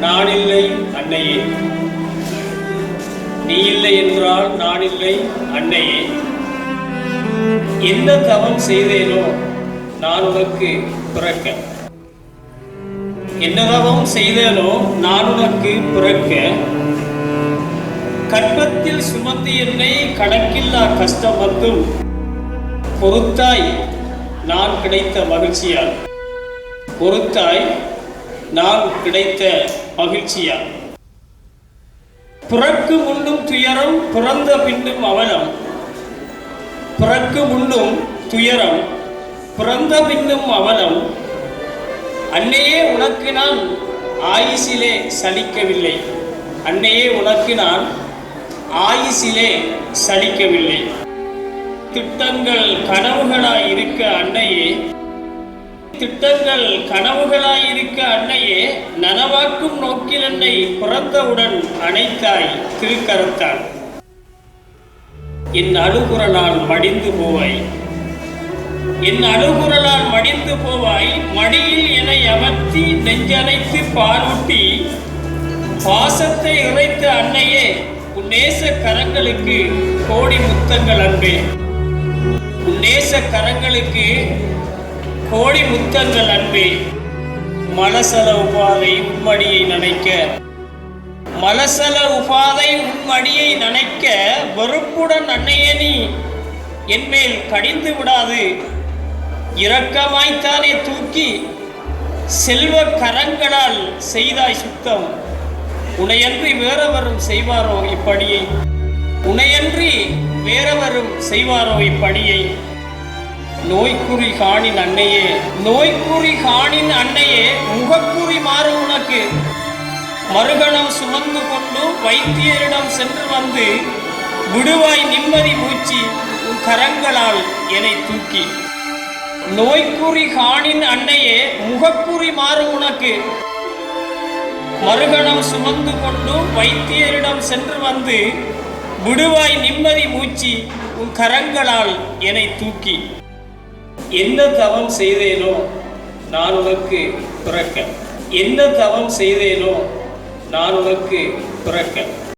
நான் இல்லை அன்னையே, நீ இல்லை என்றால் நான் இல்லை அன்னையே. என்ன தவம் செய்தேனோ நான் உனக்கு பிறக்க, என்ன தவம் செய்தேனோ நான் உனக்கு பிறக்க, கற்பத்தில் சுமந்து என்னை கணக்கில்லா கஷ்டம் வந்தும் பொறுத்தாய் நான் கிடைத்த மகிழ்ச்சியால், பொறுத்தாய் நான் கிடைத்த மகிழ்ச்சியால். பிறக்கு முன்னும் துயரம் பிறந்த பின்னும் அவலம், பிறக்கு முன்னும் துயரம் பிறந்த பின்னும் அவலம். அன்னையே உனக்கு நான் ஆயுசிலே சலிக்கவில்லை, அன்னையே உனக்கு நான் ஆயுசிலே சலிக்கவில்லை. திட்டங்கள் கனவுகளாய் இருக்க அன்னையே, திட்டங்கள் கனவுகளாய் இருக்க அன்னையே, நனவாக்கும் நோக்கில் என்னை பிறந்தவுடன் அணைத்தாய் திருக்கரத்தால். என் அழுகுரலால் மடிந்து போவாய், என் அழுகுரலால் மடிந்து போவாய். மடியில் என்னை அமர்த்தி நெஞ்சனைத்து பாலூட்டி பாசத்தை இறைத்த அன்னையே, உன் நேச கரங்களுக்கு கோடி முத்தங்கள் அன்பே, உன் நேச கரங்களுக்கு கோடி முத்தங்கள் அன்பே. மலசல உபாதை உன்மடியை நனைக்க, மலசல உபாதை உன்மடியை நனைக்க, வெறுப்புடன் அன்னையே நீ என்மேல் கடிந்து விடாது, இரக்கமாய்த்தானே தூக்கி செல்வ கரங்களால் செய்தாய் சுத்தம். உனையன்றி வேறவரும் செய்வாரோ இப்படியை, உனையன்றி வேறவரும் செய்வாரோ இப்படியை. நோய்க்குறி காணின் அன்னையே, நோய்க்குறி காணின் அன்னையே, முகக்குறி மாறும் உனக்கு. மறுகணம் சுமந்து கொண்டு வைத்தியரிடம் சென்று வந்து விடுவாய் நிம்மதி மூச்சு உன் கரங்களால் என்னை தூக்கி. நோய்க்குறி காணின் அன்னையே, முகக்குறி மாறும் உனக்கு. மறுகணம் சுமந்து கொண்டு வைத்தியரிடம் சென்று வந்து விடுவாய் நிம்மதி மூச்சு உன் கரங்களால் என்னை தூக்கி. என்ன தவம் செய்தேனோ நான் உனக்கு பிறக்க, என்ன தவம் செய்தேனோ நான் உனக்கு பிறக்க.